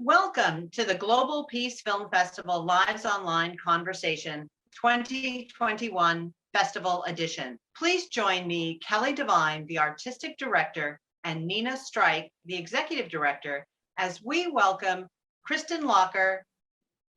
Welcome to the Global Peace Film Festival Lives Online Conversation 2021 Festival Edition. Please join me, Kelly Devine, the Artistic Director, and Nina Strike, the Executive Director, as we welcome Kristen Locker,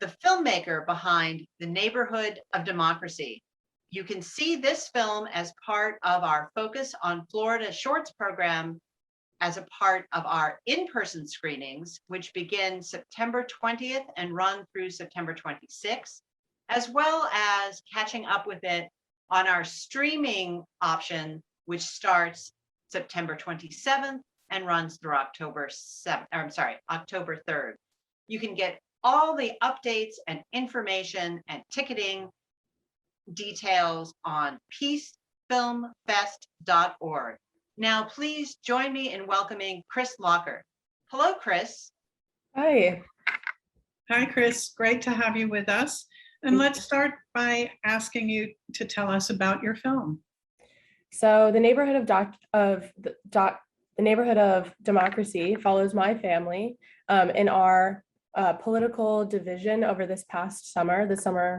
the filmmaker behind The Neighborhood of Democracy. You can see this film as part of our Focus on Florida Shorts program as a part of our in-person screenings, which begin September 20th and run through September 26th, as well as catching up with it on our streaming option, which starts September 27th and runs through October 3rd. You can get all the updates and information and ticketing details on peacefilmfest.org. Now, please join me in welcoming Chris Locker. Hello, Chris. Hi. Hi, Chris. Great to have you with us. And let's start by asking you to tell us about your film. So the neighborhood of Democracy follows my family in our political division over this past summer,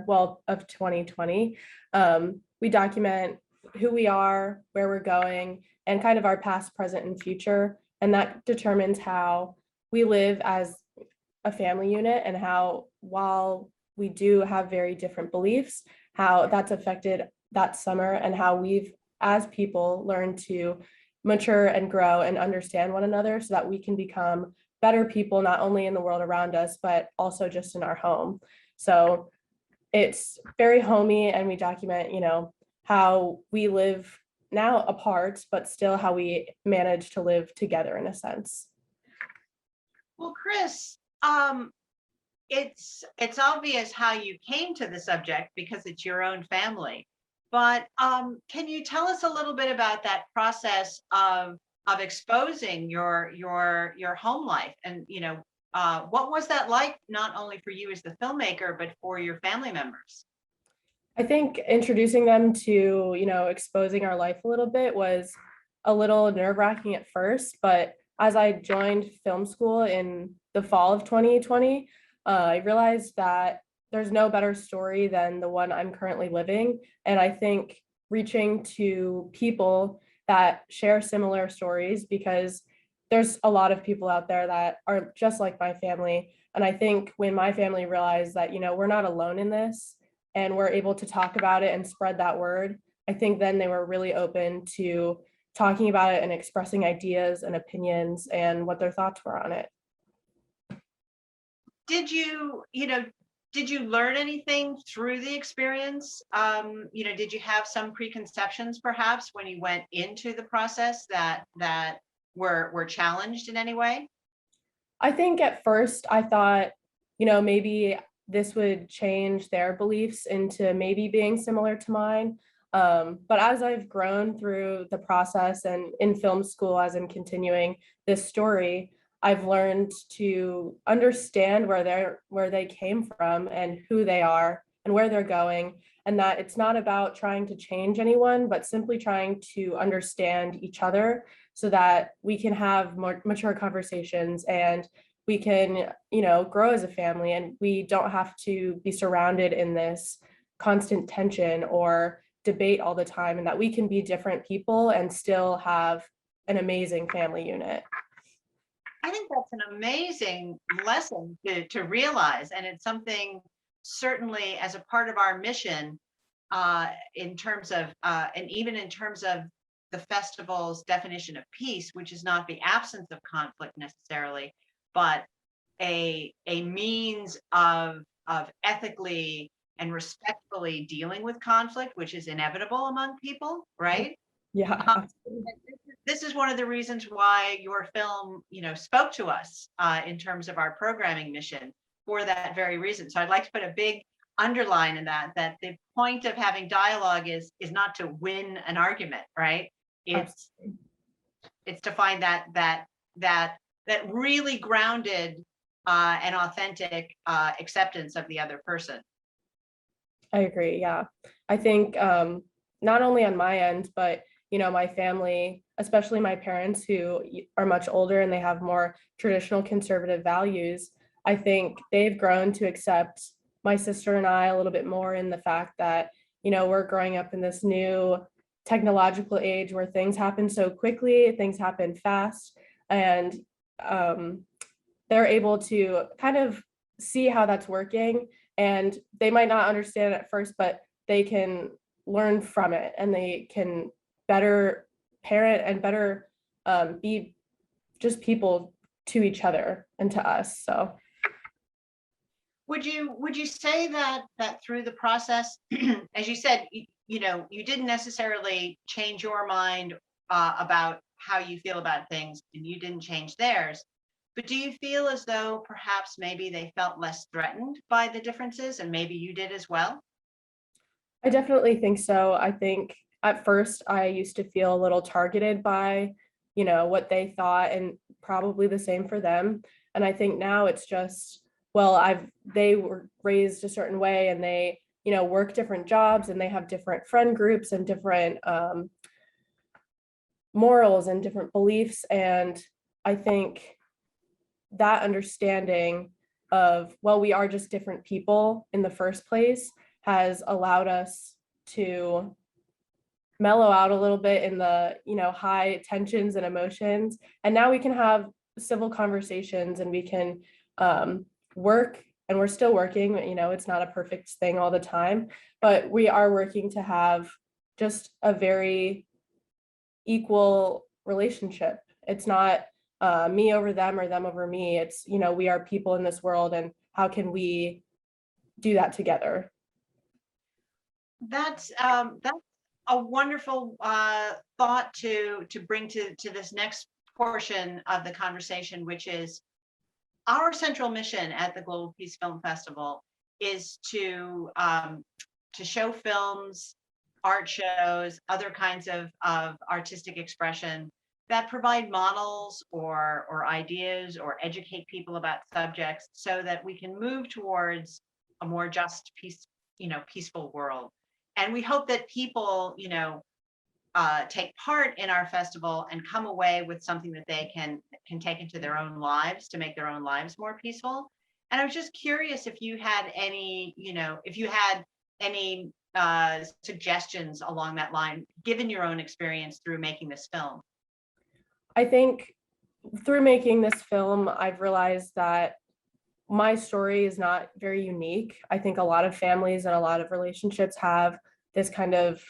of 2020. We document who we are, where we're going, and kind of our past, present, and future. And that determines how we live as a family unit and how, while we do have very different beliefs, how that's affected that summer and how we've, as people, learned to mature and grow and understand one another so that we can become better people, not only in the world around us, but also just in our home. So it's very homey, and we document, how we live now apart, but still how we manage to live together in a sense. Well, Chris, it's obvious how you came to the subject because it's your own family. But can you tell us a little bit about that process of exposing your home life, and what was that like, not only for you as the filmmaker, but for your family members? I think introducing them to, exposing our life a little bit was a little nerve-wracking at first, but as I joined film school in the fall of 2020, I realized that there's no better story than the one I'm currently living. And I think reaching to people that share similar stories, because there's a lot of people out there that are just like my family. And I think when my family realized that, we're not alone in this, and we're able to talk about it and spread that word, I think then they were really open to talking about it and expressing ideas and opinions and what their thoughts were on it. Did you learn anything through the experience? Did you have some preconceptions perhaps when you went into the process that were challenged in any way? I think at first I thought, maybe this would change their beliefs into maybe being similar to mine. But as I've grown through the process and in film school, as I'm continuing this story, I've learned to understand where they came from and who they are and where they're going, and that it's not about trying to change anyone, but simply trying to understand each other so that we can have more mature conversations and we can, grow as a family, and we don't have to be surrounded in this constant tension or debate all the time, and that we can be different people and still have an amazing family unit. I think that's an amazing lesson to realize, and it's something certainly as a part of our mission in terms of and even in terms of the festival's definition of peace, which is not the absence of conflict necessarily, but a means of ethically and respectfully dealing with conflict, which is inevitable among people, right? Yeah. This is one of the reasons why your film, spoke to us in terms of our programming mission for that very reason. So I'd like to put a big underline in that the point of having dialogue is not to win an argument, right? It's to find that really grounded and authentic acceptance of the other person. I agree. Yeah. I think not only on my end, but my family, especially my parents who are much older and they have more traditional conservative values, I think they've grown to accept my sister and I a little bit more in the fact that, we're growing up in this new technological age where things happen so quickly, things happen fast, and they're able to kind of see how that's working. And they might not understand it at first, but they can learn from it, and they can better parent and better be just people to each other and to us. So Would you say that through the process, as you said, you didn't necessarily change your mind about how you feel about things, and you didn't change theirs, but do you feel as though perhaps maybe they felt less threatened by the differences, and maybe you did as well? I definitely think so. I think at first I used to feel a little targeted by, what they thought, and probably the same for them. And I think now it's just, well, they were raised a certain way, and they, work different jobs, and they have different friend groups and different morals and different beliefs. And I think that understanding of, well, we are just different people in the first place has allowed us to mellow out a little bit in the, high tensions and emotions. And now we can have civil conversations, and we can work, and we're still working, it's not a perfect thing all the time, but we are working to have just a very equal relationship. It's not me over them or them over me. It's, we are people in this world, and how can we do that together? That's a wonderful thought to bring to this next portion of the conversation, which is our central mission at the Global Peace Film Festival is to show films, art shows, other kinds of artistic expression that provide models or ideas or educate people about subjects, so that we can move towards a more just, peaceful world. And we hope that people, take part in our festival and come away with something that they can take into their own lives to make their own lives more peaceful. And I was just curious if you had any, suggestions along that line, given your own experience through making this film. I think through making this film, I've realized that my story is not very unique. I think a lot of families and a lot of relationships have this kind of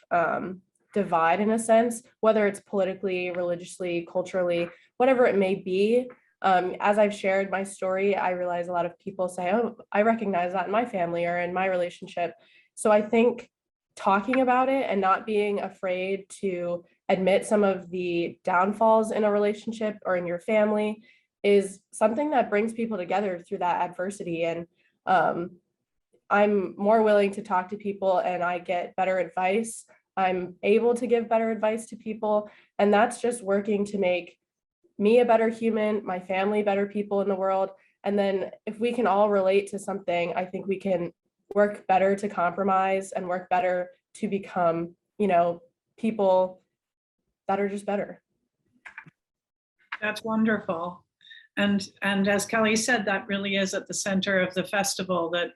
divide, in a sense, whether it's politically, religiously, culturally, whatever it may be. As I've shared my story, I realize a lot of people say, oh, I recognize that in my family or in my relationship. So I think talking about it and not being afraid to admit some of the downfalls in a relationship or in your family is something that brings people together through that adversity. And I'm more willing to talk to people, and I get better advice. I'm able to give better advice to people. And that's just working to make me a better human, my family better people in the world. And then if we can all relate to something, I think we can work better to compromise and work better to become, people that are just better. That's wonderful. And as Kelly said, that really is at the center of the festival, that,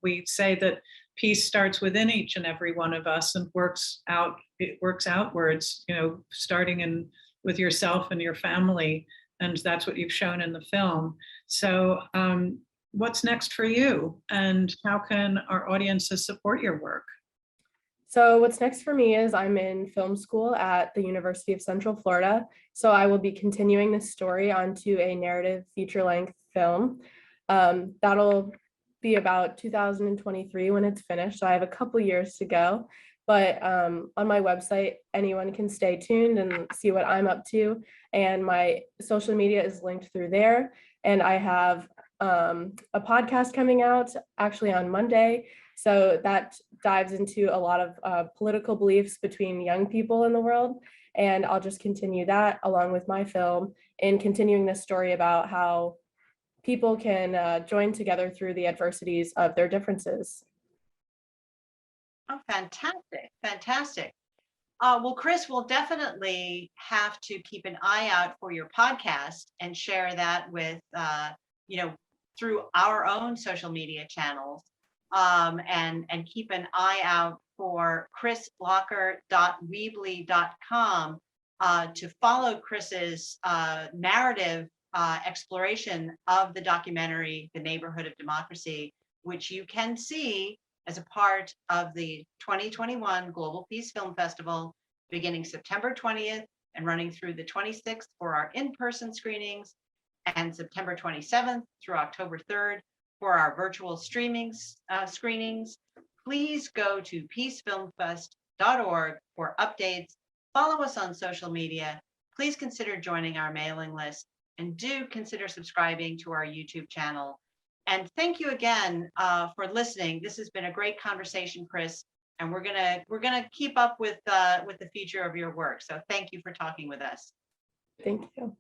we say that peace starts within each and every one of us and works outwards, starting with yourself and your family. And that's what you've shown in the film. So what's next for you, and how can our audiences support your work? So what's next for me is I'm in film school at the University of Central Florida. So I will be continuing this story onto a narrative feature-length film. That'll be about 2023 when it's finished. So I have a couple years to go. But on my website, anyone can stay tuned and see what I'm up to. And my social media is linked through there. And I have a podcast coming out actually on Monday. So that dives into a lot of political beliefs between young people in the world. And I'll just continue that along with my film in continuing this story about how people can join together through the adversities of their differences. Oh, fantastic, fantastic. Well, Chris, we'll definitely have to keep an eye out for your podcast and share that with, through our own social media channels, and keep an eye out for chrislocker.weebly.com to follow Chris's narrative exploration of the documentary, The Neighborhood of Democracy, which you can see as a part of the 2021 Global Peace Film Festival, beginning September 20th and running through the 26th for our in-person screenings, and September 27th through October 3rd for our virtual screenings. Please go to peacefilmfest.org for updates. Follow us on social media. Please consider joining our mailing list, and do consider subscribing to our YouTube channel. And thank you again for listening. This has been a great conversation, Chris, and we're gonna keep up with the future of your work. So thank you for talking with us. Thank you.